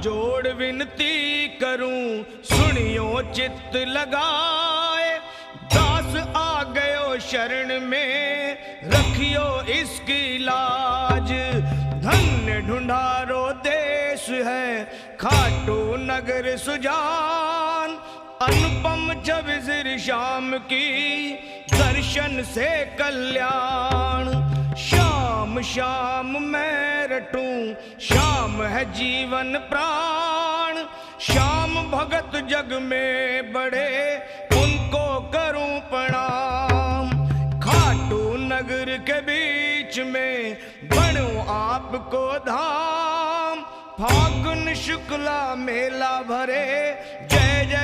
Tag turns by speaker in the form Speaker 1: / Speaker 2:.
Speaker 1: जोड़ विनती करूं, सुनियो चित्त लगाए। दास आ गयो शरण में, रखियो इसकी लाज। धन्य ढूंढारो देश है, खाटू नगर सुजान। अनुपम जब सिर श्याम की, दर्शन से कल्याण। श्याम श्याम मैं रटूं, श्याम है जीवन प्राण। श्याम भगत जग में बड़े, उनको करूं प्रणाम। खाटू नगर के बीच में, बनूं आपको धाम। फागुन शुक्ला मेला भरे, जय जय